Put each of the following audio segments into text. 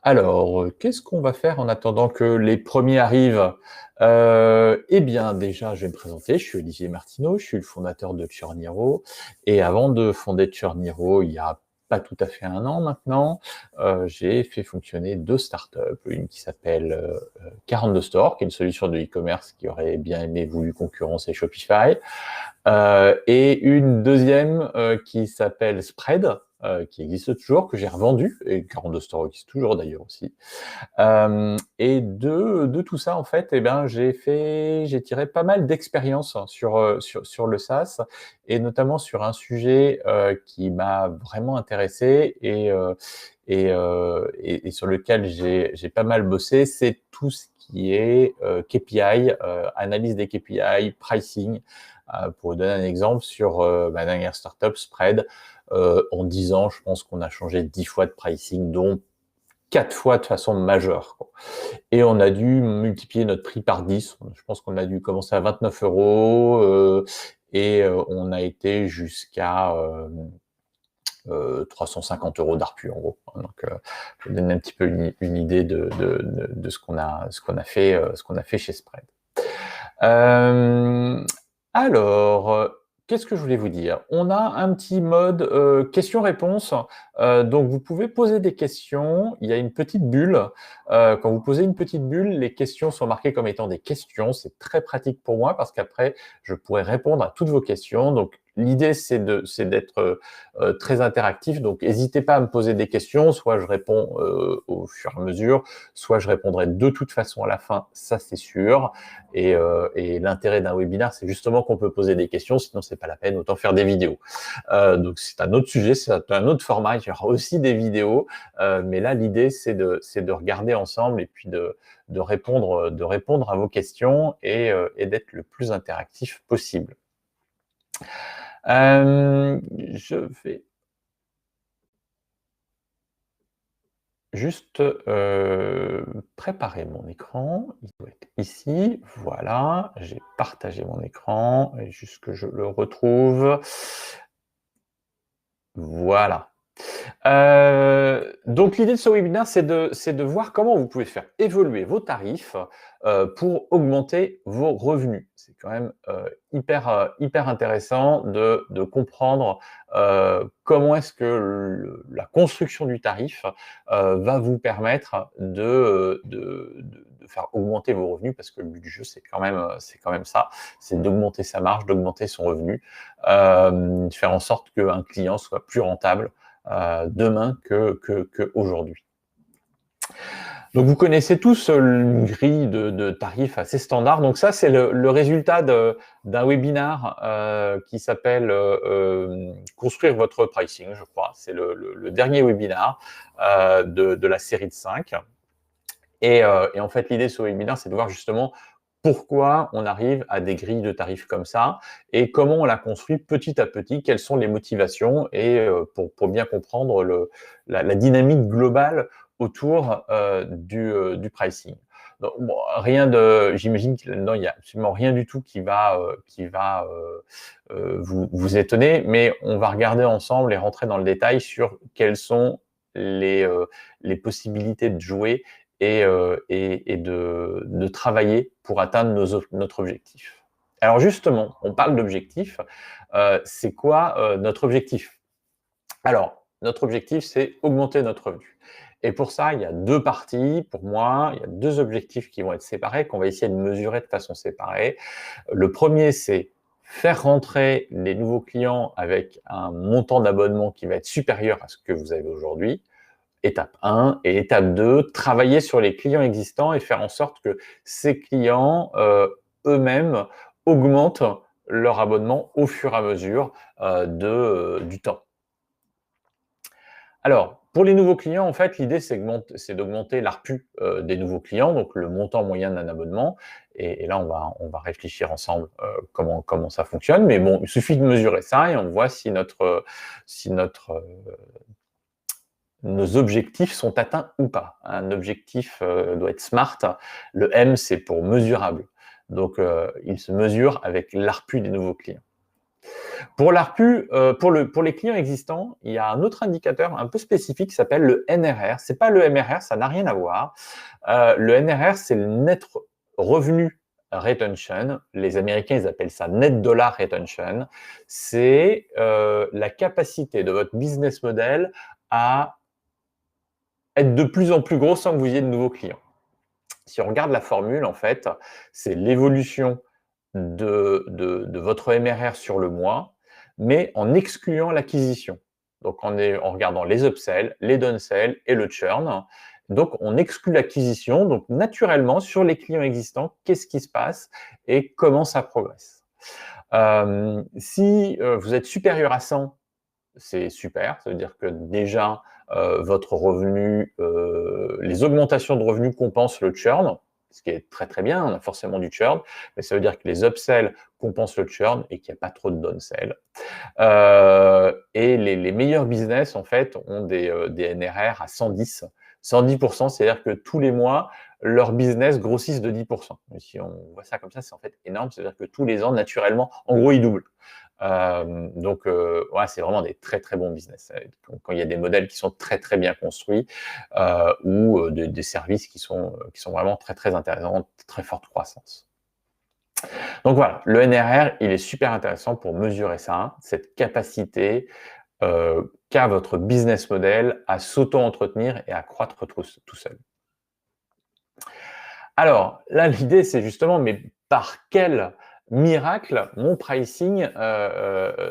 Alors, qu'est-ce qu'on va faire en attendant que les premiers arrivent? Eh bien, déjà, je vais me présenter. Je suis Olivier Martineau, je suis le fondateur de Churniro et avant de fonder Churniro, il y a pas tout à fait 1 an maintenant, j'ai fait fonctionner 2 startups. Une qui s'appelle, 42 Store, qui est une solution de e-commerce qui aurait bien aimé voulu concurrencer Shopify, et une deuxième qui s'appelle Spread, qui existe toujours, que j'ai revendu, et 42 Store existe toujours d'ailleurs aussi. Et de tout ça, en fait, eh ben, j'ai tiré pas mal d'expérience sur le SaaS, et notamment sur un sujet qui m'a vraiment intéressé et sur lequel j'ai pas mal bossé, c'est tout ce qui est KPI, analyse des KPI, pricing. Pour vous donner un exemple, sur ma dernière startup, Spread, en 10 ans, je pense qu'on a changé 10 fois de pricing, dont 4 fois de façon majeure, quoi. Et on a dû multiplier notre prix par 10. Je pense qu'on a dû commencer à 29 euros et on a été jusqu'à 350 euros d'ARPU, en gros. Donc, je vous donne un petit peu une idée de ce qu'on a fait chez Spread. Alors, qu'est-ce que je voulais vous dire? On a un petit mode questions-réponses. Donc, vous pouvez poser des questions. Il y a une petite bulle. Quand vous posez une petite bulle, les questions sont marquées comme étant des questions. C'est très pratique pour moi parce qu'après, je pourrais répondre à toutes vos questions. Donc, l'idée, c'est d'être très interactif. Donc, n'hésitez pas à me poser des questions. Soit je réponds au fur et à mesure, soit je répondrai de toute façon à la fin. Ça, c'est sûr. Et l'intérêt d'un webinaire, c'est justement qu'on peut poser des questions, sinon c'est pas la peine, autant faire des vidéos. Donc c'est un autre sujet, c'est un autre format, il y aura aussi des vidéos, mais là l'idée c'est de regarder ensemble et puis de répondre à vos questions et d'être le plus interactif possible. Je vais juste préparer mon écran. Il doit être ici. Voilà, j'ai partagé mon écran. Et juste que je le retrouve. Voilà. Donc l'idée de ce webinaire, c'est de voir comment vous pouvez faire évoluer vos tarifs pour augmenter vos revenus. C'est quand même hyper intéressant de comprendre comment est-ce que la construction du tarif va vous permettre de faire augmenter vos revenus, parce que le but du jeu, c'est quand même ça, c'est d'augmenter sa marge, d'augmenter son revenu, de faire en sorte qu'un client soit plus rentable demain qu'aujourd'hui. Donc vous connaissez tous une grille de tarifs assez standard. Donc ça, c'est le résultat d'un webinaire qui s'appelle Construire votre pricing, je crois. C'est le dernier webinaire de la série de 5. Et en fait, l'idée de ce webinaire, c'est de voir justement pourquoi on arrive à des grilles de tarifs comme ça et comment on la construit petit à petit, quelles sont les motivations, et pour bien comprendre la dynamique globale autour du pricing. Donc, bon, j'imagine que là-dedans, il n'y a absolument rien du tout qui va vous étonner, mais on va regarder ensemble et rentrer dans le détail sur quelles sont les possibilités de jouer et de travailler pour atteindre notre objectif. Alors justement, on parle d'objectif. C'est quoi notre objectif? Alors, notre objectif, c'est augmenter notre revenu. Et pour ça, il y a 2 parties. Pour moi, il y a 2 objectifs qui vont être séparés, qu'on va essayer de mesurer de façon séparée. Le premier, c'est faire rentrer les nouveaux clients avec un montant d'abonnement qui va être supérieur à ce que vous avez aujourd'hui. Étape 1. Et étape 2, travailler sur les clients existants et faire en sorte que ces clients eux-mêmes augmentent leur abonnement au fur et à mesure du temps. Alors, pour les nouveaux clients, en fait, l'idée, c'est d'augmenter l'ARPU des nouveaux clients, donc le montant moyen d'un abonnement. Et là, on va réfléchir ensemble comment ça fonctionne. Mais bon, il suffit de mesurer ça et on voit si nos objectifs sont atteints ou pas. Un objectif doit être SMART. Le M, c'est pour mesurable. Donc, il se mesure avec l'ARPU des nouveaux clients. Pour l'ARPU, pour les clients existants, il y a un autre indicateur un peu spécifique qui s'appelle le NRR. C'est pas le MRR, ça n'a rien à voir. Le NRR, c'est le Net Revenue Retention. Les Américains, ils appellent ça Net Dollar Retention. C'est la capacité de votre business model à être de plus en plus gros sans que vous ayez de nouveaux clients. Si on regarde la formule, en fait, c'est l'évolution de votre MRR sur le mois, mais en excluant l'acquisition. Donc, en regardant les upsells, les downsells et le churn. Donc, on exclut l'acquisition. Donc, naturellement, sur les clients existants, qu'est-ce qui se passe et comment ça progresse. Si vous êtes supérieur à 100, c'est super. Ça veut dire que déjà, votre revenu, les augmentations de revenus compensent le churn, ce qui est très très bien. On a forcément du churn, mais ça veut dire que les upsells compensent le churn et qu'il n'y a pas trop de downsell. Et les meilleurs business, en fait, ont des NRR à 110. 110%, c'est-à-dire que tous les mois, leur business grossissent de 10%. Et si on voit ça comme ça, c'est en fait énorme. C'est-à-dire que tous les ans, naturellement, en gros, ils doublent. Ouais, c'est vraiment des très très bons business. Quand il y a des modèles qui sont très très bien construits ou des services qui sont vraiment très très intéressants, très forte croissance. Donc voilà, le NRR, il est super intéressant pour mesurer ça, cette capacité qu'a votre business model à s'auto-entretenir et à croître tout seul. Alors là, l'idée, c'est justement, mais par quel miracle mon pricing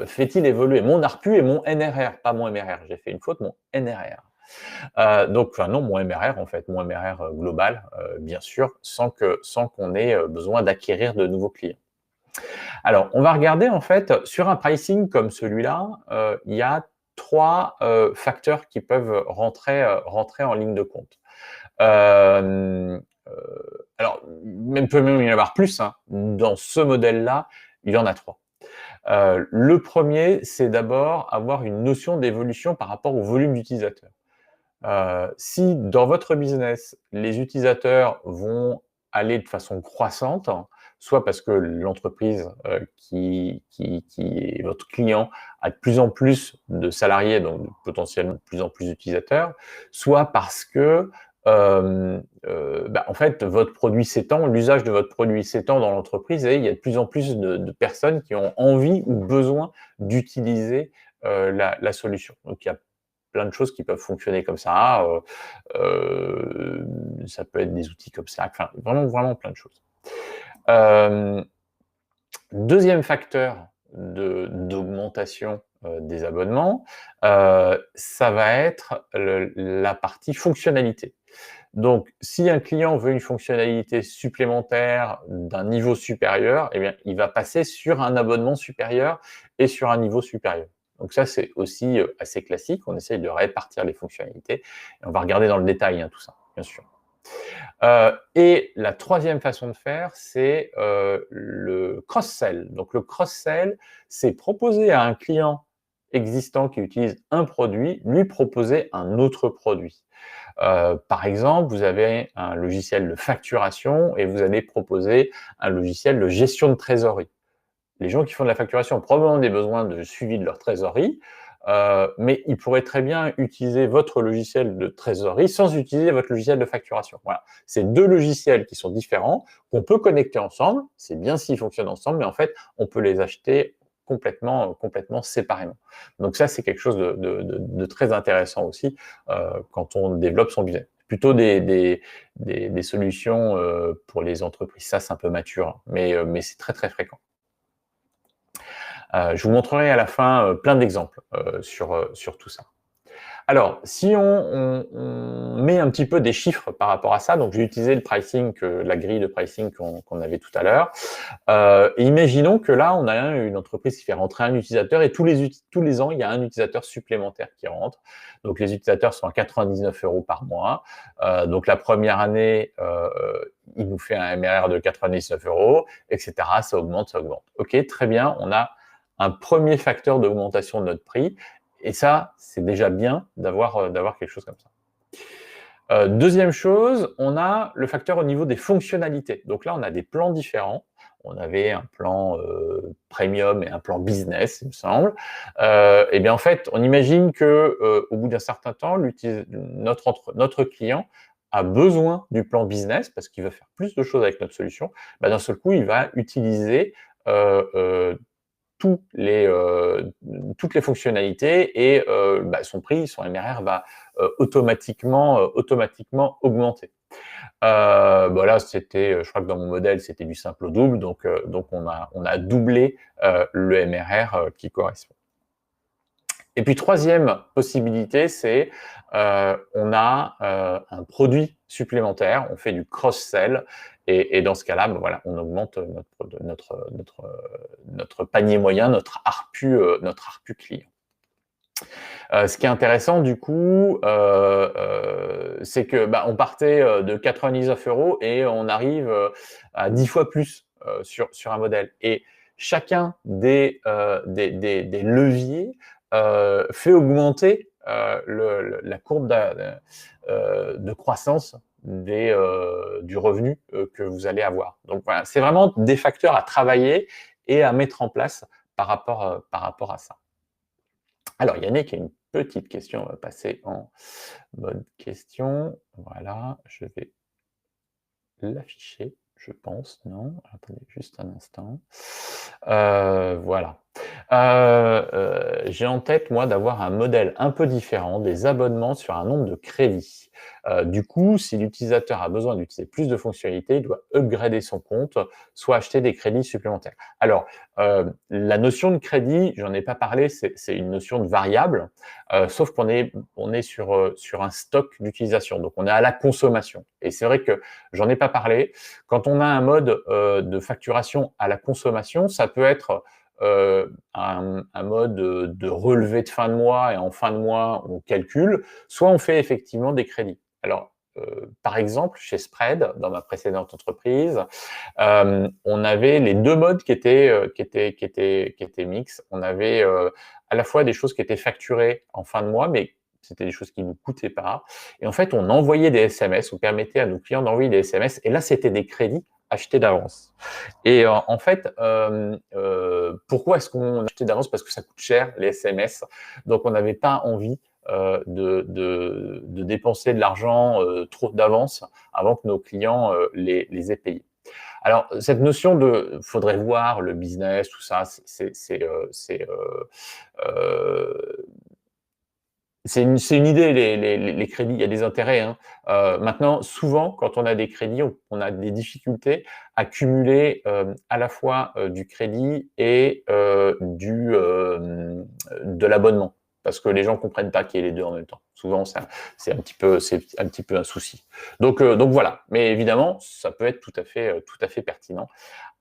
fait-il évoluer mon ARPU et mon NRR, pas mon MRR. J'ai fait une faute, mon NRR. Donc, enfin non, mon MRR en fait, mon MRR global, bien sûr, sans qu'on ait besoin d'acquérir de nouveaux clients. Alors, on va regarder en fait sur un pricing comme celui-là, il y a 3 facteurs qui peuvent rentrer en ligne de compte. Alors, peut même y en avoir plus. Hein. Dans ce modèle-là, il y en a 3. Le premier, c'est d'abord avoir une notion d'évolution par rapport au volume d'utilisateurs. Si dans votre business, les utilisateurs vont aller de façon croissante, soit parce que l'entreprise qui est votre client a de plus en plus de salariés, donc potentiellement de plus en plus d'utilisateurs, soit parce que en fait, votre produit s'étend, l'usage de votre produit s'étend dans l'entreprise et il y a de plus en plus de personnes qui ont envie ou besoin d'utiliser la solution. Donc, il y a plein de choses qui peuvent fonctionner comme ça. Ça peut être des outils comme ça. Enfin, vraiment, vraiment plein de choses. Deuxième facteur d'augmentation des abonnements, ça va être la partie fonctionnalité. Donc, si un client veut une fonctionnalité supplémentaire d'un niveau supérieur, eh bien, il va passer sur un abonnement supérieur et sur un niveau supérieur. Donc ça, c'est aussi assez classique. On essaye de répartir les fonctionnalités. Et on va regarder dans le détail tout ça, bien sûr. Et la troisième façon de faire, c'est le cross-sell. Donc, le cross-sell, c'est proposer à un client existant qui utilise un produit, lui proposer un autre produit. Par exemple, vous avez un logiciel de facturation et vous allez proposer un logiciel de gestion de trésorerie. Les gens qui font de la facturation ont probablement des besoins de suivi de leur trésorerie, mais ils pourraient très bien utiliser votre logiciel de trésorerie sans utiliser votre logiciel de facturation. Voilà. C'est 2 logiciels qui sont différents, qu'on peut connecter ensemble. C'est bien s'ils fonctionnent ensemble, mais en fait, on peut les acheter complètement séparément. Donc ça, c'est quelque chose de très intéressant aussi quand on développe son business. Plutôt des solutions pour les entreprises SaaS un peu matures, mais c'est très très fréquent. Je vous montrerai à la fin plein d'exemples sur tout ça. Alors, si on met un petit peu des chiffres par rapport à ça, donc j'ai utilisé le pricing, la grille de pricing qu'on avait tout à l'heure. Imaginons que là, on a une entreprise qui fait rentrer un utilisateur et tous les ans, il y a un utilisateur supplémentaire qui rentre. Donc, les utilisateurs sont à 99 € par mois. Donc, la première année, il nous fait un MRR de 99 €, etc. Ça augmente, ça augmente. OK, très bien, on a un premier facteur d'augmentation de notre prix. Et ça, c'est déjà bien d'avoir quelque chose comme ça. Deuxième chose, on a le facteur au niveau des fonctionnalités. Donc là, on a des plans différents. on avait un plan premium et un plan business, il me semble. Et bien en fait, on imagine que au bout d'un certain temps, notre client a besoin du plan business parce qu'il veut faire plus de choses avec notre solution. Bah, d'un seul coup, il va utiliser tous les, toutes les fonctionnalités et bah, son prix, son MRR va automatiquement augmenter. Bah là, je crois que dans mon modèle, c'était du simple au double, donc on a doublé le MRR qui correspond. Et puis troisième possibilité, c'est on a un produit supplémentaire, on fait du cross-sell, et dans ce cas-là, ben voilà, on augmente notre panier moyen, notre ARPU client. Ce qui est intéressant du coup, c'est que bah, on partait de 99 € et on arrive à 10 fois plus sur un modèle. Et chacun des leviers fait augmenter la courbe de croissance du revenu que vous allez avoir. Donc voilà, c'est vraiment des facteurs à travailler et à mettre en place par rapport à ça. Alors, Yannick a une petite question, on va passer en mode question. Voilà, je vais l'afficher, je pense, non? Attendez juste un instant. Voilà. J'ai en tête, moi, d'avoir un modèle un peu différent, des abonnements sur un nombre de crédits. Du coup, si l'utilisateur a besoin d'utiliser plus de fonctionnalités, il doit upgrader son compte, soit acheter des crédits supplémentaires. Alors, la notion de crédit, j'en ai pas parlé, c'est une notion de variable, sauf qu'on est sur un stock d'utilisation, donc on est à la consommation. Et c'est vrai que j'en ai pas parlé. Quand on a un mode de facturation à la consommation, ça peut être un mode de relevé de fin de mois, et en fin de mois, on calcule, soit on fait effectivement des crédits. Alors, par exemple, chez Spread, dans ma précédente entreprise, on avait les deux modes qui étaient mixtes. On avait à la fois des choses qui étaient facturées en fin de mois, mais c'était des choses qui ne nous coûtaient pas. Et en fait, on envoyait des SMS, on permettait à nos clients d'envoyer des SMS, et là, c'était des crédits achetés d'avance. Et en fait, pourquoi est-ce qu'on achetait d'avance? Parce que ça coûte cher, les SMS. Donc, on n'avait pas envie de dépenser de l'argent trop d'avance avant que nos clients les aient payés. Alors, cette notion de faudrait voir le business, tout ça, c'est une idée, les crédits, il y a des intérêts, hein. Maintenant, souvent, quand on a des crédits, on a des difficultés à cumuler à la fois du crédit et de l'abonnement. Parce que les gens ne comprennent pas qu'il y ait les deux en même temps. Souvent, c'est un petit peu un souci. Donc voilà. Mais évidemment, ça peut être tout à fait pertinent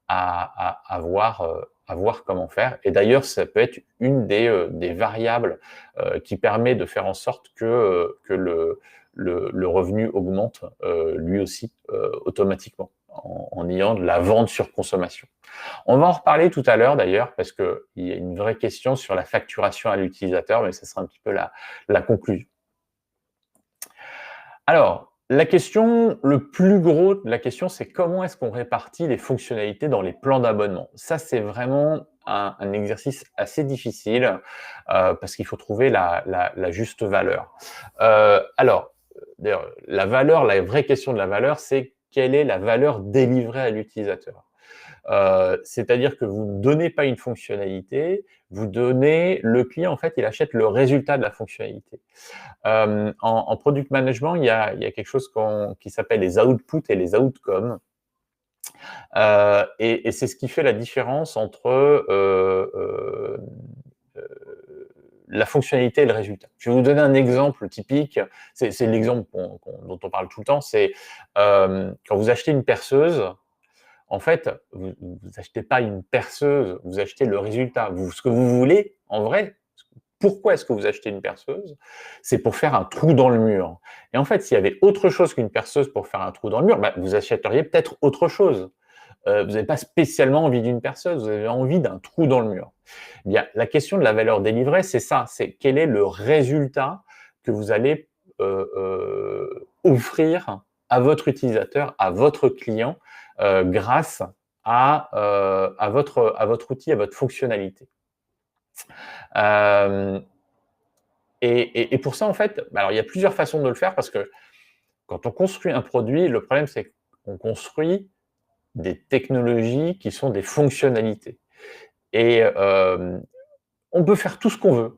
à voir comment faire. Et d'ailleurs, ça peut être une des variables qui permet de faire en sorte que le revenu augmente lui aussi automatiquement en ayant de la vente sur consommation. On va en reparler tout à l'heure d'ailleurs parce qu'il y a une vraie question sur la facturation à l'utilisateur, mais ce sera un petit peu la conclusion. Alors, la question, le plus gros de la question, c'est comment est-ce qu'on répartit les fonctionnalités dans les plans d'abonnement? Ça, c'est vraiment un exercice assez difficile parce qu'il faut trouver la juste valeur. Alors, d'ailleurs, la vraie question de la valeur, c'est quelle est la valeur délivrée à l'utilisateur? C'est-à-dire que vous ne donnez pas une fonctionnalité, vous donnez, le client, en fait, il achète le résultat de la fonctionnalité. En product management, il y a quelque chose qui s'appelle les outputs et les outcomes. Et c'est ce qui fait la différence entre la fonctionnalité et le résultat. Je vais vous donner un exemple typique. C'est l'exemple dont on parle tout le temps. C'est quand vous achetez une perceuse, en fait, vous achetez pas une perceuse, vous achetez le résultat. Ce que vous voulez, en vrai, pourquoi est-ce que vous achetez une perceuse? C'est pour faire un trou dans le mur. Et en fait, s'il y avait autre chose qu'une perceuse pour faire un trou dans le mur, bah, vous achèteriez peut-être autre chose. Vous n'avez pas spécialement envie d'une perceuse, vous avez envie d'un trou dans le mur. Eh bien, la question de la valeur délivrée, c'est ça, c'est quel est le résultat que vous allez offrir à votre utilisateur, à votre client, grâce à votre outil, à votre fonctionnalité. Et pour ça, en fait, alors il y a plusieurs façons de le faire parce que quand on construit un produit, le problème, c'est qu'on construit des technologies qui sont des fonctionnalités. Et on peut faire tout ce qu'on veut.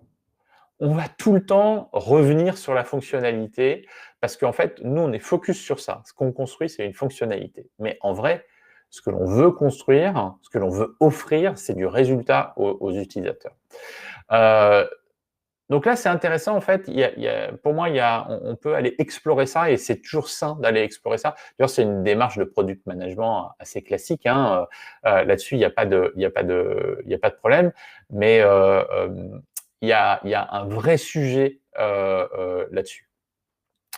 On va tout le temps revenir sur la fonctionnalité parce qu'en fait, nous, on est focus sur ça. Ce qu'on construit, c'est une fonctionnalité. Mais en vrai, ce que l'on veut construire, ce que l'on veut offrir, c'est du résultat aux utilisateurs. Euh, donc là, c'est intéressant, en fait. Pour moi, on peut aller explorer ça et c'est toujours sain d'aller explorer ça. D'ailleurs, c'est une démarche de product management assez classique. Hein. Là-dessus, il n'y a pas de problème. Mais il y a un vrai sujet là-dessus.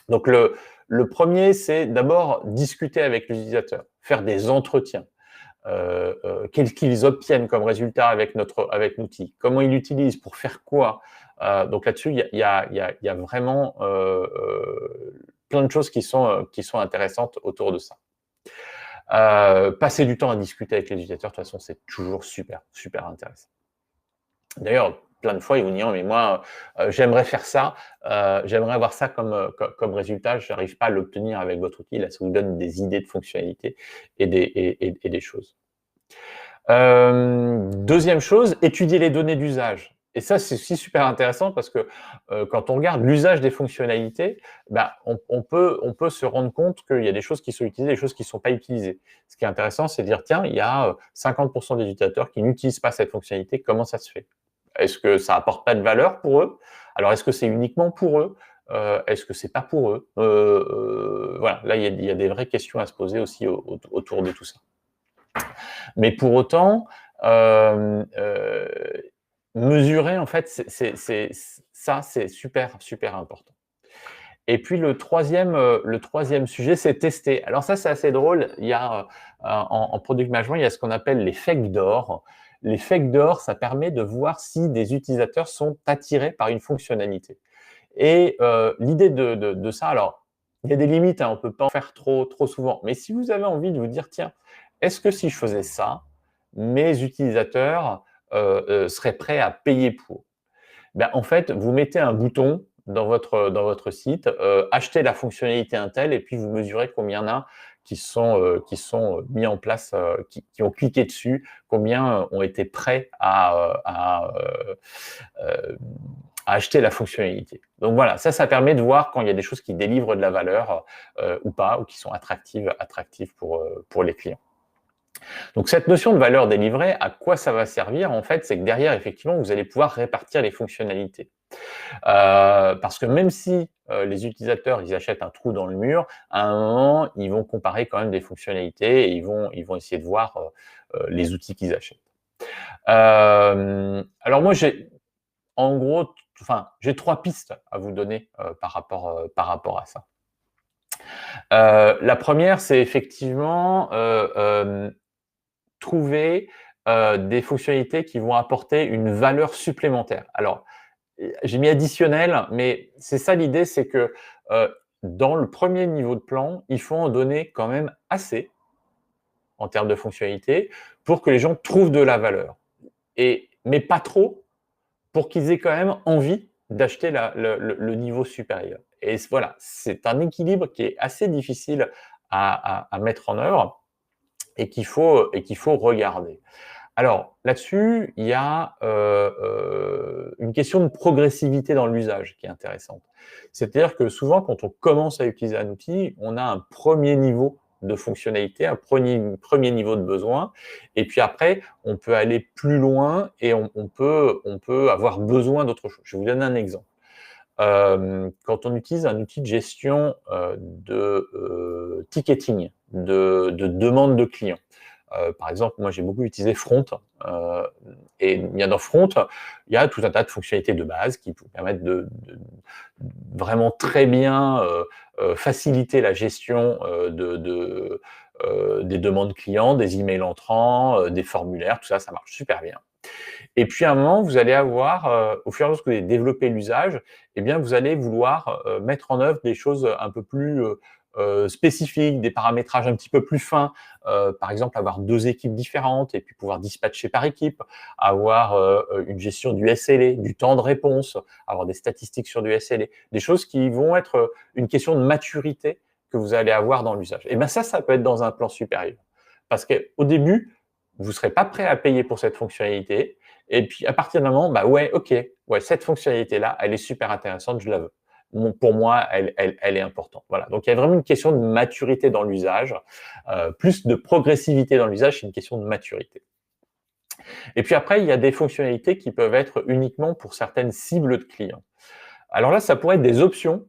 Donc, le premier, c'est d'abord discuter avec l'utilisateur, faire des entretiens. Qu'est-ce qu'ils obtiennent comme résultat avec l'outil, comment ils l'utilisent, pour faire quoi. Donc là-dessus, il y a vraiment plein de choses qui sont intéressantes autour de ça. Passer du temps à discuter avec les utilisateurs, de toute façon, c'est toujours super, super intéressant. D'ailleurs, plein de fois, ils vont dire, mais moi, j'aimerais faire ça, j'aimerais avoir ça comme résultat, je n'arrive pas à l'obtenir avec votre outil. Là, ça vous donne des idées de fonctionnalités et des choses. Deuxième chose, étudier les données d'usage. Et ça, c'est aussi super intéressant parce que quand on regarde l'usage des fonctionnalités, on peut se rendre compte qu'il y a des choses qui sont utilisées, des choses qui ne sont pas utilisées. Ce qui est intéressant, c'est de dire, tiens, il y a 50% des utilisateurs qui n'utilisent pas cette fonctionnalité, comment ça se fait? Est-ce que ça apporte pas de valeur pour eux? Alors, est-ce que c'est uniquement pour eux? Est-ce que c'est pas pour eux? Voilà, là, il y a des vraies questions à se poser aussi autour de tout ça. Mais pour autant, mesurer, en fait, c'est super, super important. Et puis le troisième sujet, c'est tester. Alors ça, c'est assez drôle. Il y a en product management, il y a ce qu'on appelle les fake d'or. Les fake d'or, ça permet de voir si des utilisateurs sont attirés par une fonctionnalité. Et l'idée de ça, alors, il y a des limites, hein, on ne peut pas en faire trop souvent. Mais si vous avez envie de vous dire, tiens, est-ce que si je faisais ça, mes utilisateurs seraient prêts à payer pour? En fait, vous mettez un bouton dans votre site, achetez la fonctionnalité Intel, et puis vous mesurez combien il y en a qui sont mis en place, qui ont cliqué dessus, combien ont été prêts à acheter la fonctionnalité. Donc voilà, ça permet de voir quand il y a des choses qui délivrent de la valeur ou pas, ou qui sont attractives pour les clients. Donc cette notion de valeur délivrée, à quoi ça va servir? En fait, c'est que derrière, effectivement, vous allez pouvoir répartir les fonctionnalités. Parce que même si les utilisateurs, ils achètent un trou dans le mur, à un moment, ils vont comparer quand même des fonctionnalités et ils vont essayer de voir les outils qu'ils achètent. Alors moi, en gros, j'ai 3 pistes à vous donner par rapport à ça. La première, c'est effectivement trouver des fonctionnalités qui vont apporter une valeur supplémentaire. Alors, j'ai mis additionnel, mais c'est ça l'idée, c'est que dans le premier niveau de plan, il faut en donner quand même assez en termes de fonctionnalités pour que les gens trouvent de la valeur. Mais pas trop pour qu'ils aient quand même envie d'acheter le niveau supérieur. Et voilà, c'est un équilibre qui est assez difficile à mettre en œuvre et qu'il faut regarder. Alors là-dessus, il y a une question de progressivité dans l'usage qui est intéressante. C'est-à-dire que souvent, quand on commence à utiliser un outil, on a un premier niveau de fonctionnalité, un premier niveau de besoin, et puis après, on peut aller plus loin et on peut avoir besoin d'autre chose. Je vais vous donner un exemple. Quand on utilise un outil de gestion de ticketing, de demande de clients, par exemple, moi j'ai beaucoup utilisé Front, et dans Front, il y a tout un tas de fonctionnalités de base qui vous permettent de vraiment très bien faciliter la gestion des demandes clients, des emails entrants, des formulaires, tout ça, ça marche super bien. Et puis à un moment, vous allez avoir, au fur et à mesure que vous allez développer l'usage, eh bien, vous allez vouloir mettre en œuvre des choses un peu plus spécifiques, des paramétrages un petit peu plus fins, par exemple avoir 2 équipes différentes et puis pouvoir dispatcher par équipe, avoir une gestion du SLA, du temps de réponse, avoir des statistiques sur du SLA, des choses qui vont être une question de maturité que vous allez avoir dans l'usage. Et bien ça peut être dans un plan supérieur. Parce qu'au début, vous ne serez pas prêt à payer pour cette fonctionnalité. Et puis, à partir d'un moment, bah ouais, ok, ouais, cette fonctionnalité-là, elle est super intéressante, je la veux. Pour moi, elle est importante. Voilà. Donc, il y a vraiment une question de maturité dans l'usage. Plus de progressivité dans l'usage, c'est une question de maturité. Et puis après, il y a des fonctionnalités qui peuvent être uniquement pour certaines cibles de clients. Alors là, ça pourrait être des options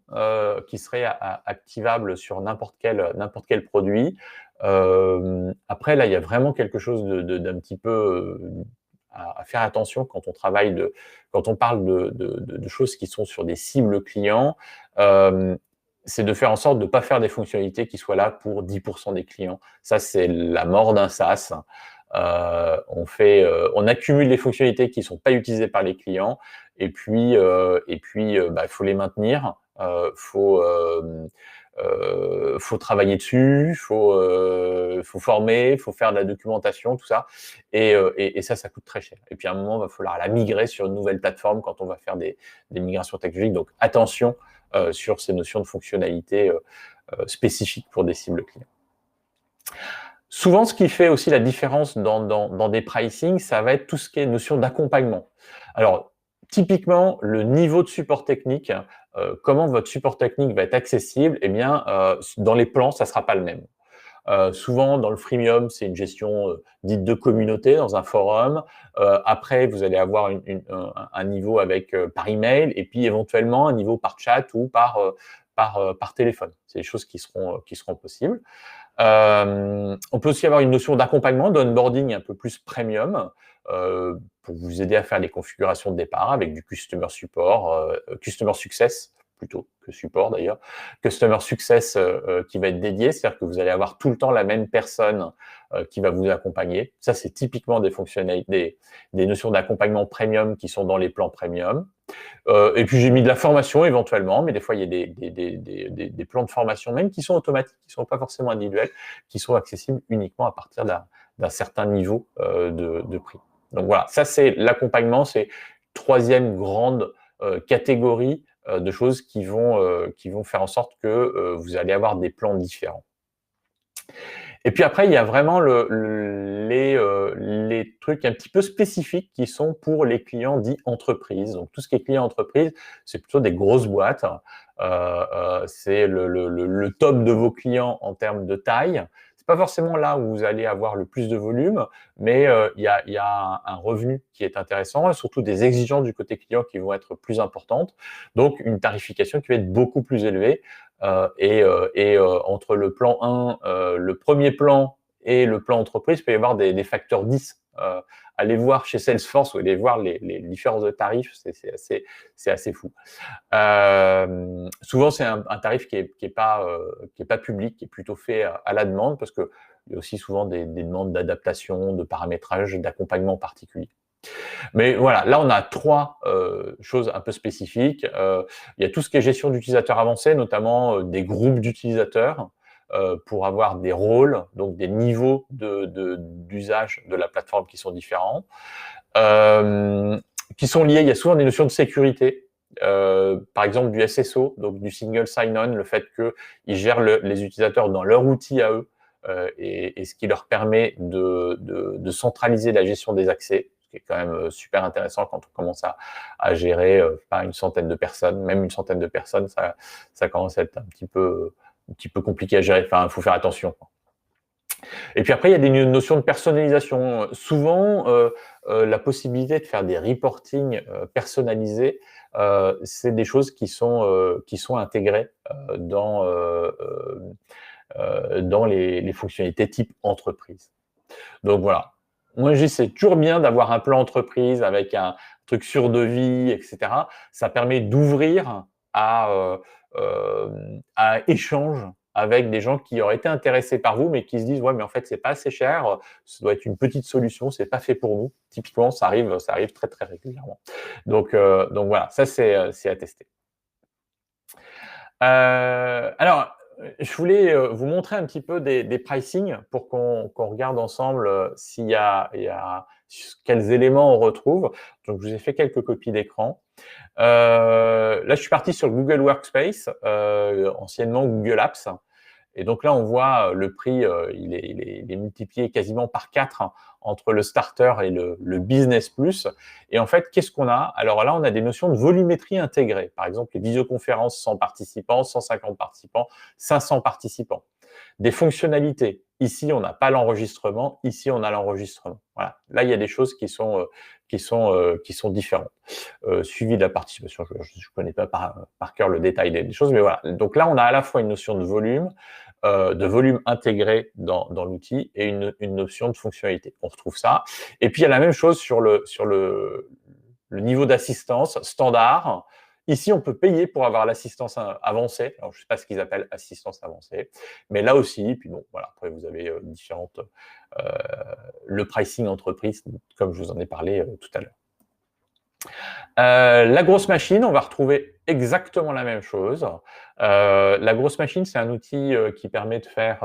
qui seraient activables sur n'importe quel produit. Après, là, il y a vraiment quelque chose d'un petit peu à faire attention quand on travaille quand on parle de choses qui sont sur des cibles clients. C'est de faire en sorte de ne pas faire des fonctionnalités qui soient là pour 10% des clients. Ça, c'est la mort d'un SaaS. On accumule les fonctionnalités qui ne sont pas utilisées par les clients et puis il faut les maintenir. Faut travailler dessus, faut former, faut faire de la documentation, tout ça, et ça coûte très cher. Et puis à un moment, il va falloir la migrer sur une nouvelle plateforme quand on va faire des migrations technologiques. Donc attention sur ces notions de fonctionnalités spécifiques pour des cibles clients. Souvent, ce qui fait aussi la différence dans des pricing, ça va être tout ce qui est notion d'accompagnement. Alors, typiquement, le niveau de support technique, comment votre support technique va être accessible, eh bien, dans les plans, ça ne sera pas le même. Souvent, dans le freemium, c'est une gestion dite de communauté dans un forum. Après, vous allez avoir un niveau par email et puis éventuellement un niveau par chat ou par téléphone. C'est des choses qui seront possibles. On peut aussi avoir une notion d'accompagnement, d'onboarding un peu plus premium pour vous aider à faire les configurations de départ avec du customer support, customer success plutôt que support d'ailleurs, customer success qui va être dédié, c'est-à-dire que vous allez avoir tout le temps la même personne qui va vous accompagner. Ça, c'est typiquement des fonctionnalités, des notions d'accompagnement premium qui sont dans les plans premium. Et puis j'ai mis de la formation éventuellement, mais des fois il y a des plans de formation même qui sont automatiques, qui ne sont pas forcément individuels, qui sont accessibles uniquement à partir d'un certain niveau de prix. Donc voilà, ça c'est l'accompagnement, c'est troisième grande catégorie de choses qui vont faire en sorte que vous allez avoir des plans différents. Et puis après, il y a vraiment les trucs un petit peu spécifiques qui sont pour les clients dits entreprises. Donc tout ce qui est client entreprise, c'est plutôt des grosses boîtes. C'est le top de vos clients en termes de taille. C'est pas forcément là où vous allez avoir le plus de volume, mais il y a un revenu qui est intéressant et surtout des exigences du côté client qui vont être plus importantes. Donc une tarification qui va être beaucoup plus élevée. Entre le plan 1, le premier plan et le plan entreprise, il peut y avoir des facteurs 10. Allez voir chez Salesforce ou allez voir les différences de tarifs, c'est assez fou. Souvent, c'est un tarif qui est pas public, qui est plutôt fait à la demande parce qu'il y a aussi souvent des demandes d'adaptation, de paramétrage, d'accompagnement particulier. Mais voilà, là, on a trois choses un peu spécifiques. Il y a tout ce qui est gestion d'utilisateurs avancés, notamment des groupes d'utilisateurs pour avoir des rôles, donc des niveaux d'usage de la plateforme qui sont différents, qui sont liés. Il y a souvent des notions de sécurité. Par exemple du SSO, donc du single sign-on, le fait qu'ils gèrent les utilisateurs dans leur outil à eux et ce qui leur permet de centraliser la gestion des accès, ce qui est quand même super intéressant quand on commence à gérer pas une centaine de personnes, même une centaine de personnes, ça commence à être un petit peu compliqué à gérer. Enfin, il faut faire attention. Et puis après, il y a des notions de personnalisation. Souvent, la possibilité de faire des reporting personnalisés, c'est des choses qui sont intégrées dans les fonctionnalités type entreprise. Donc voilà. Moi, je dis c'est toujours bien d'avoir un plan entreprise avec un truc sur devis, etc. Ça permet d'ouvrir à échange avec des gens qui auraient été intéressés par vous, mais qui se disent ouais, mais en fait, c'est pas assez cher, ça doit être une petite solution, c'est pas fait pour nous. Typiquement, ça arrive très très régulièrement. Donc voilà, ça c'est à tester. Alors, Je voulais vous montrer un petit peu des pricing pour qu'on regarde ensemble quels éléments on retrouve. Donc, je vous ai fait quelques copies d'écran. Là, je suis parti sur Google Workspace, anciennement Google Apps. Et donc là, on voit le prix, il est multiplié quasiment par 4 entre le starter et le business plus. Et en fait, qu'est-ce qu'on a? Alors là, on a des notions de volumétrie intégrée. Par exemple, les visioconférences 100 participants, 150 participants, 500 participants. Des fonctionnalités. Ici, on n'a pas l'enregistrement. Ici, on a l'enregistrement. Voilà. Là, il y a des choses qui sont différentes. Suivi de la participation. Je ne connais pas par cœur le détail des choses, mais voilà. Donc là, on a à la fois une notion de volume intégré dans l'outil et une notion de fonctionnalité. On retrouve ça. Et puis, il y a la même chose sur le niveau d'assistance standard. Ici, on peut payer pour avoir l'assistance avancée. Alors, je ne sais pas ce qu'ils appellent assistance avancée, mais là aussi, puis bon, voilà. Après, vous avez le pricing entreprise, comme je vous en ai parlé tout à l'heure. La grosse machine, on va retrouver exactement la même chose. La grosse machine, c'est un outil qui permet de faire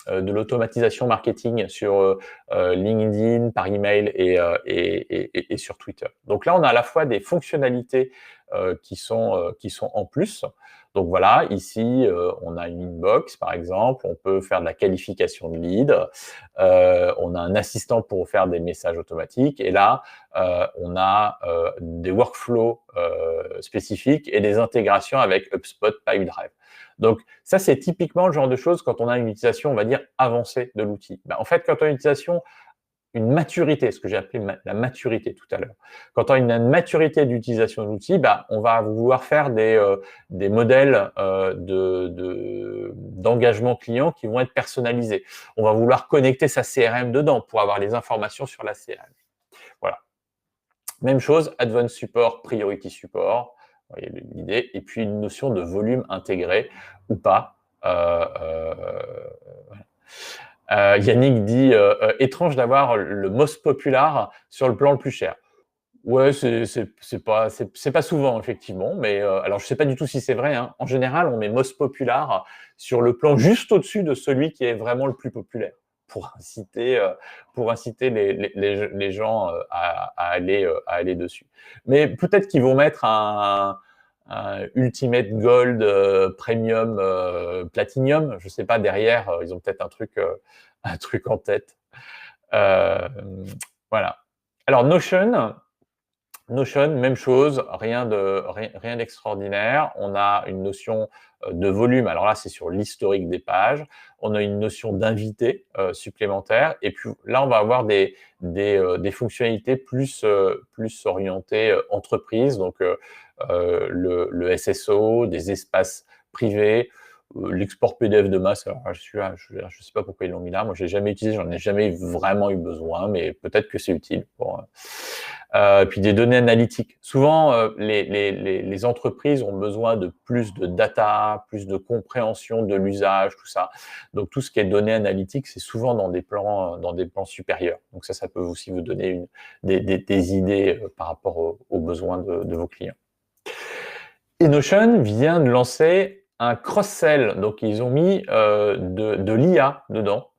de l'automatisation marketing sur LinkedIn, par email et sur Twitter. Donc là, on a à la fois des fonctionnalités qui sont en plus. Donc voilà, ici, on a une inbox, par exemple. On peut faire de la qualification de lead. On a un assistant pour faire des messages automatiques. Et là, on a des workflows spécifiques et des intégrations avec HubSpot, Pipedrive. Donc, ça, c'est typiquement le genre de choses quand on a une utilisation, on va dire, avancée de l'outil. Ben, en fait, quand on a une utilisation, une maturité, ce que j'ai appelé la maturité tout à l'heure. Quand on a une maturité d'utilisation de l'outil, ben, on va vouloir faire des modèles d'engagement client qui vont être personnalisés. On va vouloir connecter sa CRM dedans pour avoir les informations sur la CRM. Voilà. Même chose, Advanced Support, Priority Support, vous voyez l'idée, et puis une notion de volume intégré ou pas. Yannick dit étrange d'avoir le most popular sur le plan le plus cher. Ouais, c'est pas souvent effectivement, mais alors je sais pas du tout si c'est vrai. Hein. En général, on met most popular sur le plan juste au-dessus de celui qui est vraiment le plus populaire pour inciter les gens à aller dessus. Mais peut-être qu'ils vont mettre un Ultimate Gold, Premium, Platinum, je sais pas, derrière, ils ont peut-être un truc en tête. Voilà. Alors Notion, même chose, rien d'extraordinaire. On a une notion de volume. Alors là, c'est sur l'historique des pages. On a une notion d'invité supplémentaire. Et puis là, on va avoir des fonctionnalités plus orientées entreprise. Donc le SSO, des espaces privés, l'export PDF de masse. Alors, je ne sais pas pourquoi ils l'ont mis là. Moi, je l'ai jamais utilisé, j'en ai jamais vraiment eu besoin, mais peut-être que c'est utile. Puis des données analytiques. Souvent, les entreprises ont besoin de plus de data, plus de compréhension de l'usage, tout ça. Donc, tout ce qui est données analytiques, c'est souvent dans des plans supérieurs. Donc, ça peut aussi vous donner des idées par rapport aux besoins de vos clients. Et Notion vient de lancer un cross-sell. Donc, ils ont mis de l'IA dedans.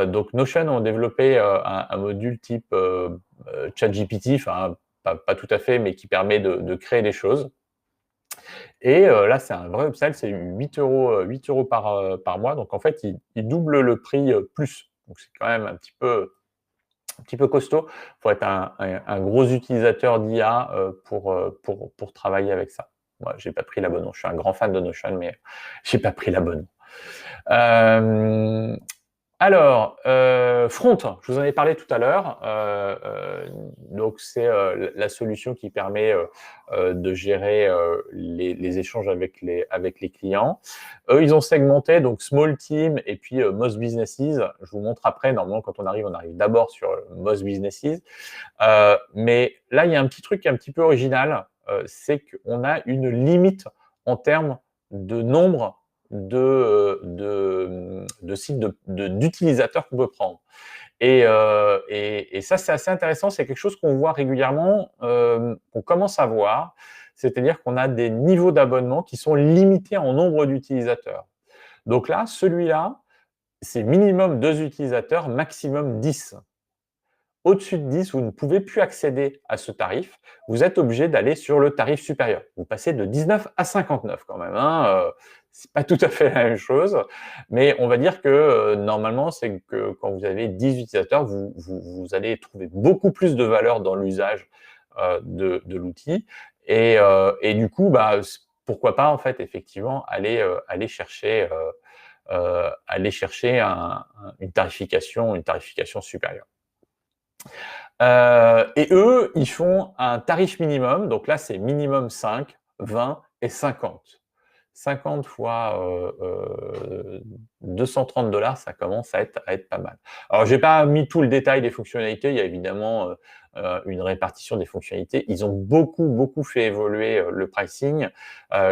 Donc, Notion ont développé un module type ChatGPT, enfin, pas tout à fait, mais qui permet de créer des choses. Et là, c'est un vrai upsell, c'est 8 euros par mois. Donc, en fait, ils doublent le prix plus. Donc, c'est quand même un petit peu costaud. Il faut être un gros utilisateur d'IA pour travailler avec ça. Moi, j'ai pas pris l'abonnement. Je suis un grand fan de Notion, mais j'ai pas pris l'abonnement. Alors, Front, je vous en ai parlé tout à l'heure. Donc, c'est la solution qui permet de gérer les échanges avec les clients. Eux, ils ont segmenté donc Small Team et puis Most Businesses. Je vous montre après. Normalement, quand on arrive d'abord sur Most Businesses. Mais là, il y a un petit truc un petit peu original. C'est qu'on a une limite en termes de nombre de sites d'utilisateurs qu'on peut prendre. Et ça, c'est assez intéressant. C'est quelque chose qu'on voit régulièrement, qu'on commence à voir. C'est-à-dire qu'on a des niveaux d'abonnement qui sont limités en nombre d'utilisateurs. Donc là, celui-là, c'est minimum 2 utilisateurs, maximum 10. Au-dessus de 10, vous ne pouvez plus accéder à ce tarif. Vous êtes obligé d'aller sur le tarif supérieur. Vous passez de 19 à 59 quand même. C'est pas tout à fait la même chose, mais on va dire que normalement, c'est que quand vous avez 10 utilisateurs, vous allez trouver beaucoup plus de valeur dans l'usage de l'outil. Et du coup, bah, pourquoi pas en fait effectivement aller chercher une tarification supérieure. Et eux, ils font un tarif minimum. Donc là, c'est minimum 5, 20 et 50. 50 fois 230 $, ça commence à être pas mal. Alors, j'ai pas mis tout le détail des fonctionnalités. Il y a évidemment une répartition des fonctionnalités. Ils ont beaucoup fait évoluer le pricing.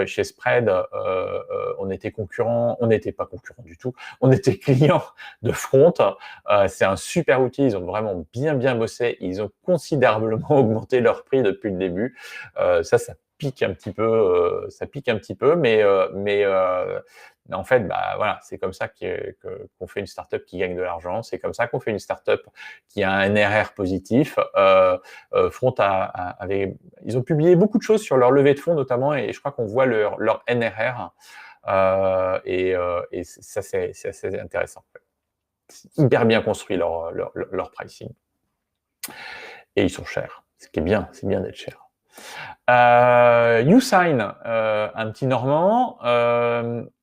Chez Spread, on était concurrent, on n'était pas concurrent du tout. On était client de Front. C'est un super outil. Ils ont vraiment bien bossé. Ils ont considérablement augmenté leur prix depuis le début. Ça pique un petit peu, mais en fait, bah voilà, c'est comme ça qu'on fait une startup qui gagne de l'argent. C'est comme ça qu'on fait une startup qui a un NRR positif. Front ils ont publié beaucoup de choses sur leur levée de fonds notamment, et je crois qu'on voit leur NRR. Et ça, c'est assez intéressant. C'est hyper bien construit leur pricing. Et ils sont chers. Ce qui est bien, c'est bien d'être cher. YouSign, un petit Normand.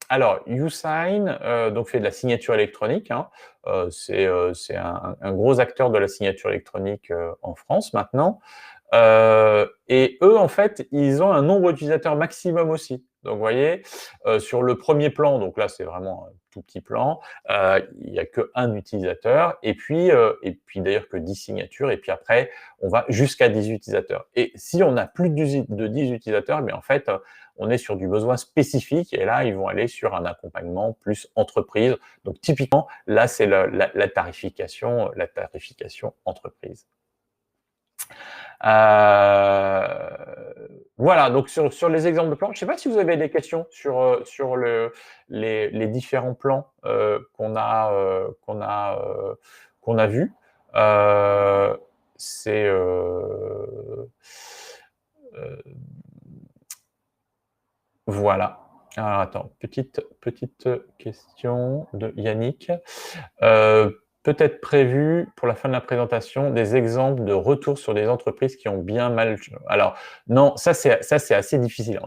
Alors, YouSign donc fait de la signature électronique. C'est un gros acteur de la signature électronique en France maintenant. Et eux, en fait, ils ont un nombre d'utilisateurs maximum aussi. Donc, vous voyez, sur le premier plan, donc là, c'est vraiment un tout petit plan, il n'y a qu'un utilisateur, et puis d'ailleurs que 10 signatures, et puis après, on va jusqu'à 10 utilisateurs. Et si on a plus de 10 utilisateurs, mais en fait, on est sur du besoin spécifique, et là, ils vont aller sur un accompagnement plus entreprise. Donc, typiquement, là, c'est la tarification entreprise. Voilà, donc sur les exemples de plans, je ne sais pas si vous avez des questions sur les différents plans qu'on a vus. C'est voilà. Alors attends, petite question de Yannick. Peut-être prévu pour la fin de la présentation des exemples de retours sur des entreprises qui ont bien mal. Alors non, ça c'est assez difficile.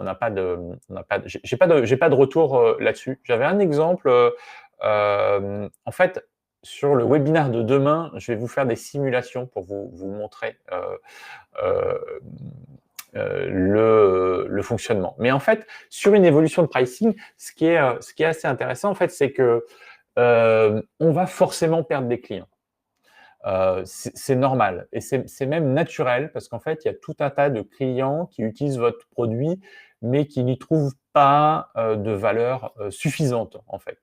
J'ai pas de retour là-dessus. J'avais un exemple. En fait, sur le webinaire de demain, je vais vous faire des simulations pour vous montrer le fonctionnement. Mais en fait, sur une évolution de pricing, ce qui est assez intéressant, en fait, c'est que on va forcément perdre des clients. C'est normal et c'est même naturel parce qu'en fait, il y a tout un tas de clients qui utilisent votre produit, mais qui n'y trouvent pas de valeur suffisante, en fait.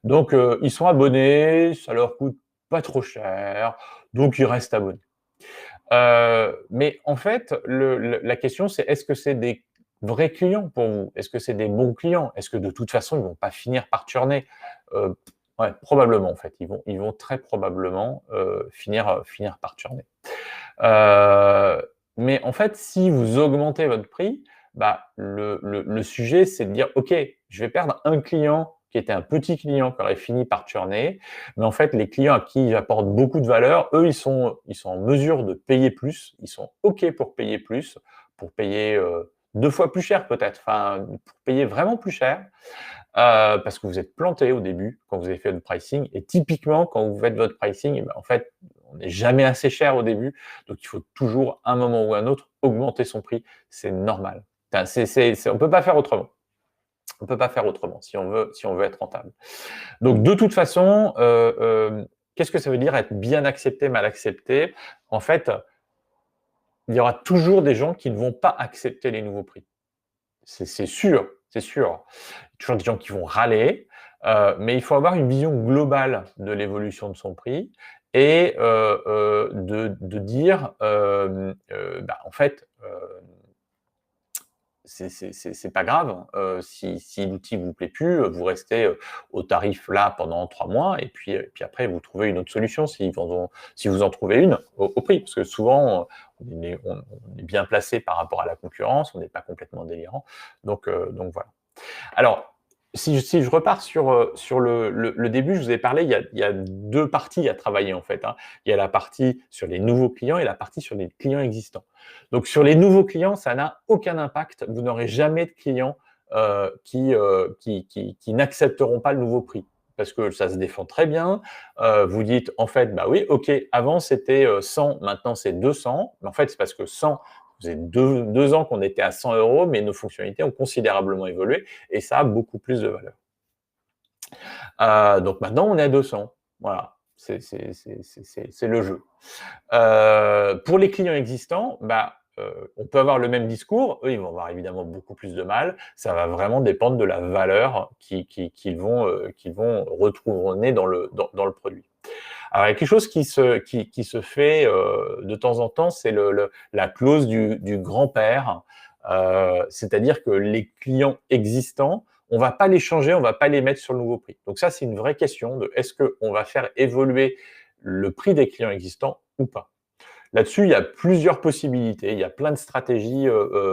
Donc, ils sont abonnés, ça leur coûte pas trop cher, donc ils restent abonnés. Mais en fait, la question, c'est est-ce que c'est des vrais clients pour vous? Est-ce que c'est des bons clients? Est-ce que de toute façon, ils vont pas finir par churner? Ouais, probablement, en fait. Ils vont très probablement finir par churner. Mais en fait, si vous augmentez votre prix, bah, le sujet, c'est de dire, OK, je vais perdre un client qui était un petit client qui aurait fini par churner, mais en fait, les clients à qui j'apporte beaucoup de valeur, eux, ils sont en mesure de payer plus, ils sont OK pour payer plus, pour payer 2 fois plus cher peut-être, enfin, pour payer vraiment plus cher, parce que vous êtes planté au début quand vous avez fait votre pricing. Et typiquement, quand vous faites votre pricing, eh ben, en fait, on n'est jamais assez cher au début, donc il faut toujours, à un moment ou à un autre, augmenter son prix. C'est normal. On ne peut pas faire autrement. On ne peut pas faire autrement si on veut être rentable. Donc, de toute façon, qu'est-ce que ça veut dire être bien accepté, mal accepté? En fait, il y aura toujours des gens qui ne vont pas accepter les nouveaux prix. C'est sûr, c'est sûr. Il y a toujours des gens qui vont râler, mais il faut avoir une vision globale de l'évolution de son prix et de dire, bah, en fait, c'est pas grave. Si l'outil vous plaît plus, vous restez au tarif là pendant 3 mois et puis après vous trouvez une autre solution si vous en trouvez une au prix. Parce que souvent, on est bien placé par rapport à la concurrence, on n'est pas complètement délirant. Donc voilà. Alors, si je repars sur le début, je vous ai parlé, il y a 2 parties à travailler en fait, hein. Il y a la partie sur les nouveaux clients et la partie sur les clients existants. Donc sur les nouveaux clients, ça n'a aucun impact. Vous n'aurez jamais de clients qui n'accepteront pas le nouveau prix parce que ça se défend très bien. Vous dites en fait, bah oui, ok, avant c'était 100, maintenant c'est 200. Mais en fait, c'est parce que 100, vous avez 2 ans qu'on était à 100 euros, mais nos fonctionnalités ont considérablement évolué et ça a beaucoup plus de valeur. Donc maintenant, on est à 200. Voilà, c'est le jeu. Pour les clients existants, on peut avoir le même discours. Eux, ils vont avoir évidemment beaucoup plus de mal. Ça va vraiment dépendre de la valeur qu'ils vont retrouver dans le produit. Alors, il y a quelque chose qui se fait de temps en temps, c'est la clause du grand-père. C'est-à-dire que les clients existants, on ne va pas les changer, on ne va pas les mettre sur le nouveau prix. Donc ça, c'est une vraie question de est-ce qu'on va faire évoluer le prix des clients existants ou pas. Là-dessus, il y a plusieurs possibilités, il y a plein de stratégies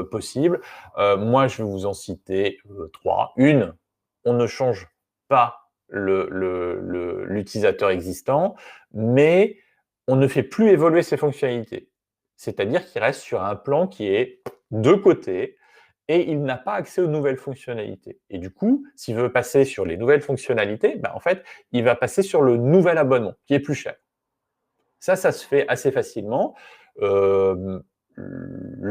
possibles. Moi, je vais vous en citer 3. Une, on ne change pas l'utilisateur existant, mais on ne fait plus évoluer ses fonctionnalités. C'est-à-dire qu'il reste sur un plan qui est de côté et il n'a pas accès aux nouvelles fonctionnalités. Et du coup, s'il veut passer sur les nouvelles fonctionnalités, en fait, il va passer sur le nouvel abonnement qui est plus cher. Ça se fait assez facilement. Le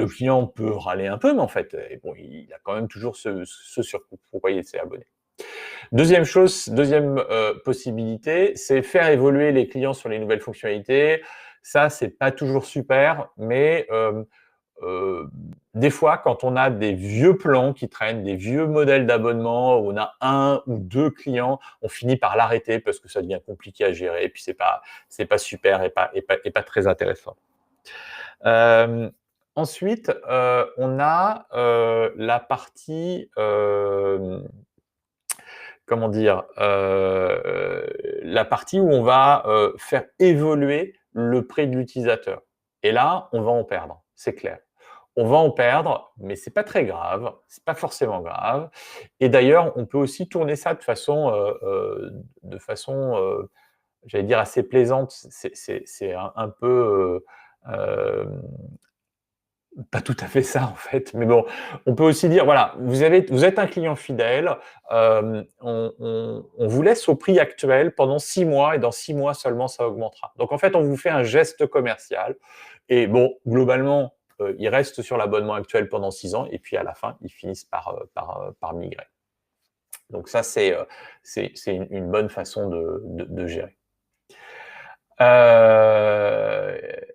client peut râler un peu, mais en fait, bon, il a quand même toujours ce sur quoi il s'est abonné. Deuxième possibilité, c'est faire évoluer les clients sur les nouvelles fonctionnalités. Ça, c'est pas toujours super, mais des fois, quand on a des vieux plans qui traînent, des vieux modèles d'abonnement où on a 1 ou 2 clients, on finit par l'arrêter parce que ça devient compliqué à gérer et puis c'est pas super et pas très intéressant. Ensuite, on a la partie, comment dire, la partie où on va faire évoluer le prix de l'utilisateur. Et là, on va en perdre, c'est clair. On va en perdre, mais c'est pas très grave, c'est pas forcément grave. Et d'ailleurs, on peut aussi tourner ça de façon, j'allais dire assez plaisante. C'est un peu pas tout à fait ça en fait, mais bon, on peut aussi dire voilà, vous êtes un client fidèle, on vous laisse au prix actuel pendant 6 mois et dans 6 mois seulement ça augmentera. Donc en fait, on vous fait un geste commercial et bon, globalement, ils restent sur l'abonnement actuel pendant 6 ans et puis à la fin, ils finissent par migrer. Donc ça, c'est une bonne façon de gérer.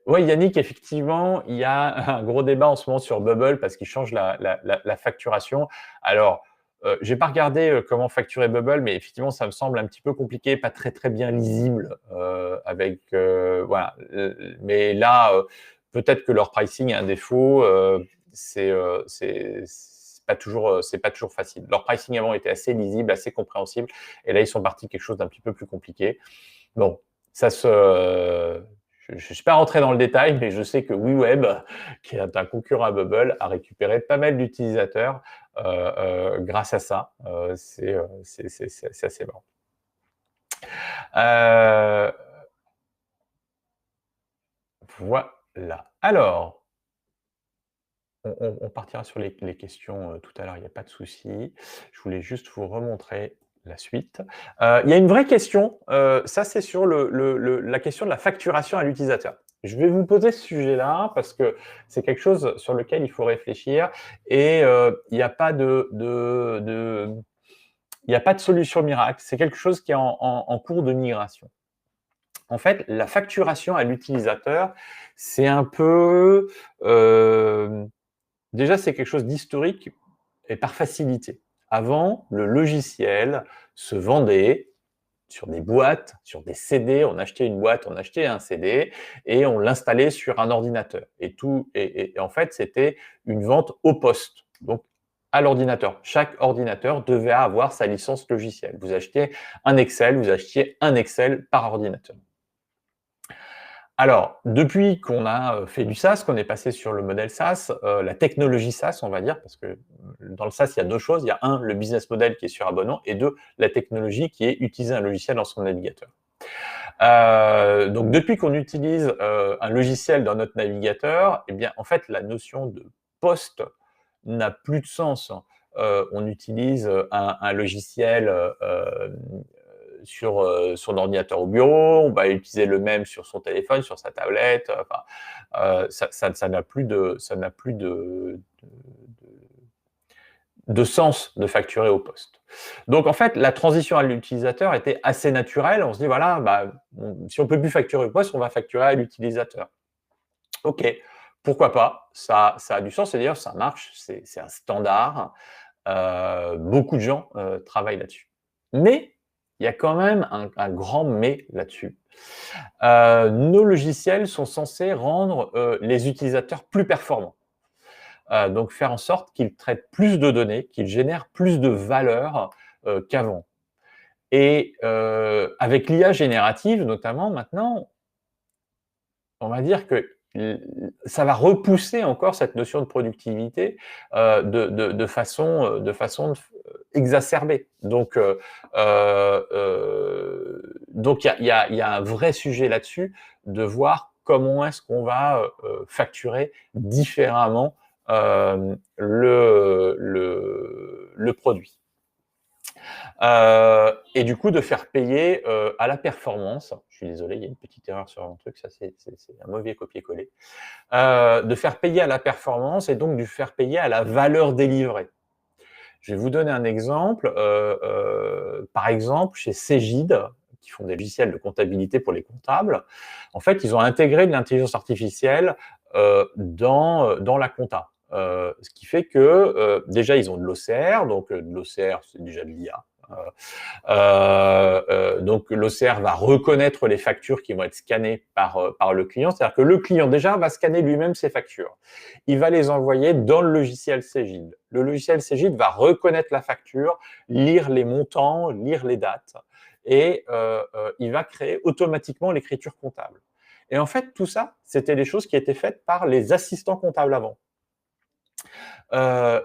Oui, Yannick, effectivement, il y a un gros débat en ce moment sur Bubble parce qu'il change la facturation. Alors, j'ai pas regardé comment facturer Bubble, mais effectivement, ça me semble un petit peu compliqué, pas très très bien lisible. Voilà. Mais là, peut-être que leur pricing a un défaut. C'est pas toujours facile. Leur pricing avant était assez lisible, assez compréhensible, et là ils sont partis quelque chose d'un petit peu plus compliqué. Bon, je ne suis pas rentré dans le détail, mais je sais que WeWeb, qui est un concurrent à Bubble, a récupéré pas mal d'utilisateurs grâce à ça. C'est assez marrant. Voilà. Alors, on partira sur les questions tout à l'heure, il n'y a pas de souci. Je voulais juste vous remontrer la suite. Il y a une vraie question, ça c'est sur la question de la facturation à l'utilisateur. Je vais vous poser ce sujet-là parce que c'est quelque chose sur lequel il faut réfléchir et il n'y a pas de solution miracle. C'est quelque chose qui est en cours de migration. En fait, la facturation à l'utilisateur, c'est un peu déjà, c'est quelque chose d'historique et par facilité. Avant, le logiciel se vendait sur des boîtes, sur des CD. On achetait une boîte, on achetait un CD et on l'installait sur un ordinateur. Et en fait, c'était une vente au poste. Donc, à l'ordinateur. Chaque ordinateur devait avoir sa licence logicielle. Vous achetiez un Excel, vous achetiez un Excel par ordinateur. Alors, depuis qu'on a fait du SaaS, qu'on est passé sur le modèle SaaS, la technologie SaaS, on va dire, parce que dans le SaaS, il y a deux choses. Il y a un, le business model qui est sur abonnement, et deux, la technologie qui est utiliser un logiciel dans son navigateur. Donc, depuis qu'on utilise un logiciel dans notre navigateur, eh bien, en fait, la notion de poste n'a plus de sens. On utilise un logiciel sur son ordinateur au bureau, on va utiliser le même sur son téléphone, sur sa tablette. Enfin, ça n'a plus de sens de facturer au poste. Donc en fait, la transition à l'utilisateur était assez naturelle. On se dit voilà, si on peut plus facturer au poste, on va facturer à l'utilisateur. Ok, pourquoi pas, ça a du sens, et d'ailleurs ça marche, c'est un standard. Beaucoup de gens travaillent là-dessus. Mais il y a quand même un grand mais là-dessus. Nos logiciels sont censés rendre les utilisateurs plus performants. Donc faire en sorte qu'ils traitent plus de données, qu'ils génèrent plus de valeur qu'avant. Et avec l'IA générative notamment, maintenant, on va dire que ça va repousser encore cette notion de productivité de façon exacerbée. Donc il y a un vrai sujet là-dessus de voir comment est-ce qu'on va facturer différemment le produit. Et du coup, de faire payer à la performance. Je suis désolé, il y a une petite erreur sur un truc, ça c'est un mauvais copier-coller. De faire payer à la performance et donc de faire payer à la valeur délivrée. Je vais vous donner un exemple. Par exemple, chez Cegid, qui font des logiciels de comptabilité pour les comptables, en fait, ils ont intégré de l'intelligence artificielle dans la compta. Ce qui fait que déjà, ils ont de l'OCR, donc de l'OCR, c'est déjà de l'IA. Donc l'OCR va reconnaître les factures qui vont être scannées par le client. C'est-à-dire que le client déjà va scanner lui-même ses factures. Il va les envoyer dans le logiciel Cegid. Le logiciel Cegid va reconnaître la facture, lire les montants, lire les dates, et il va créer automatiquement l'écriture comptable. Et en fait, tout ça, c'était des choses qui étaient faites par les assistants comptables avant.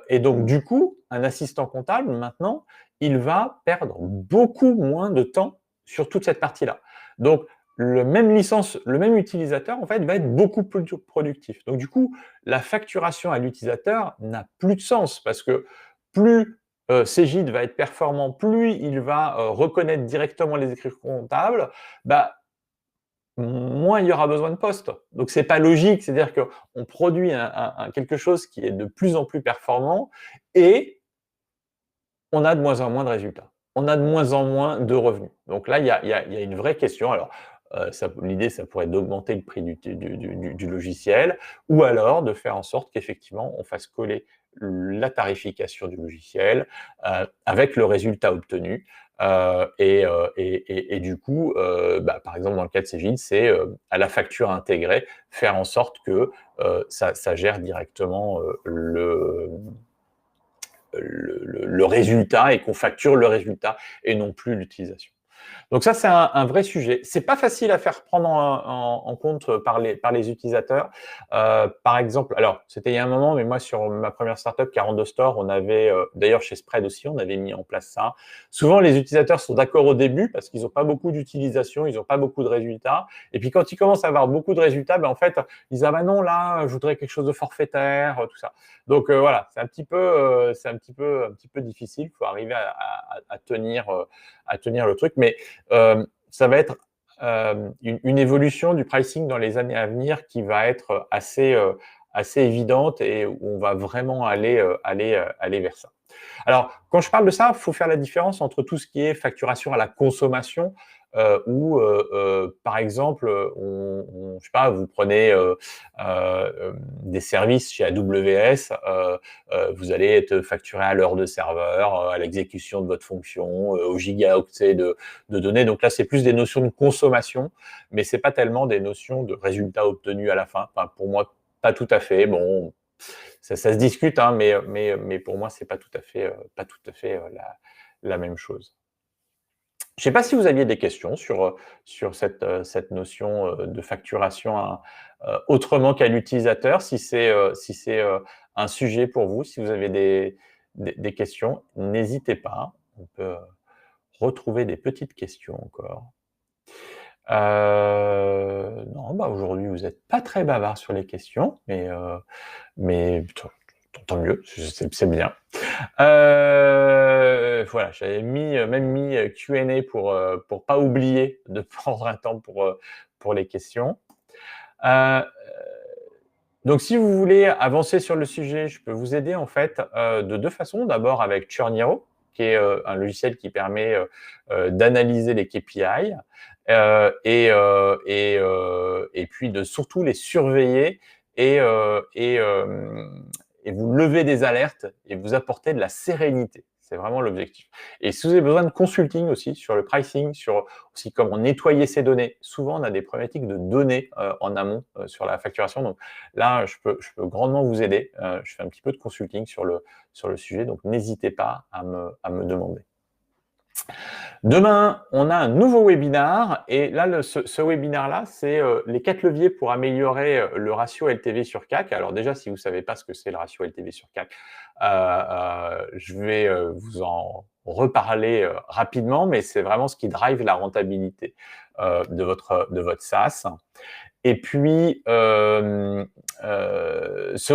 Et donc, du coup, un assistant comptable, maintenant, il va perdre beaucoup moins de temps sur toute cette partie-là. Donc, le même utilisateur, en fait, va être beaucoup plus productif. Donc, du coup, la facturation à l'utilisateur n'a plus de sens parce que plus Cegid va être performant, plus il va reconnaître directement les écritures comptables, moins il y aura besoin de postes. Donc c'est pas logique, c'est-à-dire qu'on produit quelque chose qui est de plus en plus performant et on a de moins en moins de résultats. On a de moins en moins de revenus. Donc là, il y a une vraie question. Alors, l'idée, ça pourrait être d'augmenter le prix du logiciel ou alors de faire en sorte qu'effectivement, on fasse coller la tarification du logiciel avec le résultat obtenu. Et du coup, par exemple, dans le cas de Cegid, c'est à la facture intégrée, faire en sorte que ça gère directement le résultat et qu'on facture le résultat et non plus l'utilisation. Donc ça, c'est un vrai sujet. C'est pas facile à faire prendre en compte par les utilisateurs. Par exemple, alors c'était il y a un moment, mais moi sur ma première startup, 42 Store, on avait, d'ailleurs chez Spread aussi, on avait mis en place ça. Souvent, les utilisateurs sont d'accord au début parce qu'ils n'ont pas beaucoup d'utilisation, ils n'ont pas beaucoup de résultats. Et puis quand ils commencent à avoir beaucoup de résultats, en fait, ils disent ah ben non, là, je voudrais quelque chose de forfaitaire, tout ça. Donc voilà, c'est un petit peu difficile. Il faut arriver à tenir le truc, mais ça va être une évolution du pricing dans les années à venir qui va être assez évidente et où on va vraiment aller vers ça. Alors, quand je parle de ça, il faut faire la différence entre tout ce qui est facturation à la consommation, où, par exemple, je sais pas, vous prenez des services chez AWS, vous allez être facturé à l'heure de serveur, à l'exécution de votre fonction, au gigaoctet de données. Donc là, c'est plus des notions de consommation, mais c'est pas tellement des notions de résultats obtenus à la fin. Enfin, pour moi, pas tout à fait. Bon, Ça se discute, hein, mais pour moi, c'est pas tout à fait, la même chose. Je ne sais pas si vous aviez des questions sur cette notion, de facturation autrement qu'à l'utilisateur, si c'est un sujet pour vous, si vous avez des questions, n'hésitez pas. On peut retrouver des petites questions encore. Non, bah, aujourd'hui, vous n'êtes pas très bavard sur les questions, mais tant mieux, c'est bien. Voilà, j'avais même mis Q&A pour pas oublier de prendre un temps pour les questions. Heu, donc si vous voulez avancer sur le sujet, je peux vous aider en fait, de 2 façons. D'abord avec Churniro, qui est, un logiciel qui permet, d'analyser les KPI, et puis de surtout les surveiller et vous lever des alertes et vous apporter de la sérénité. C'est vraiment l'objectif. Et si vous avez besoin de consulting aussi sur le pricing, sur aussi comment nettoyer ces données, souvent on a des problématiques de données, en amont, sur la facturation. Donc là, je peux grandement vous aider. Je fais un petit peu de consulting sur le sujet, donc n'hésitez pas à me demander. Demain, on a un nouveau webinar et là, ce webinaire-là, c'est les 4 leviers pour améliorer le ratio LTV sur CAC. Alors déjà, si vous ne savez pas ce que c'est le ratio LTV sur CAC, je vais vous en reparler rapidement, mais c'est vraiment ce qui drive la rentabilité de votre SaaS. Et puis, ce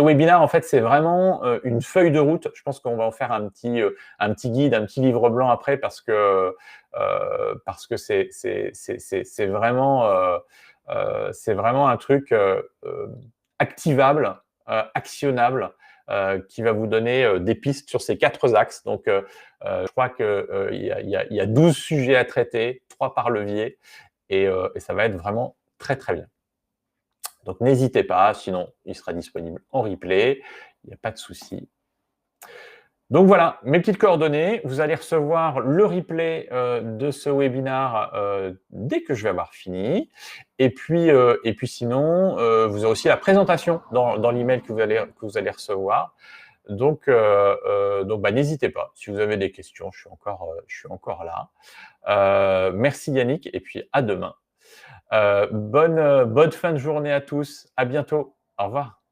webinaire, en fait, c'est vraiment une feuille de route. Je pense qu'on va en faire un petit guide, un petit livre blanc après, parce que c'est vraiment un truc activable, actionnable, qui va vous donner des pistes sur ces 4 axes. Donc, je crois qu'il y a 12 sujets à traiter, 3 par levier, et ça va être vraiment très, très bien. Donc n'hésitez pas, sinon il sera disponible en replay, il n'y a pas de souci. Donc voilà, mes petites coordonnées, vous allez recevoir le replay de ce webinaire dès que je vais avoir fini. Et puis sinon, vous aurez aussi la présentation dans l'email que vous allez recevoir. Donc bah, n'hésitez pas, si vous avez des questions, je suis encore là. Merci Yannick, et puis à demain. Bonne fin de journée à tous. À bientôt. Au revoir.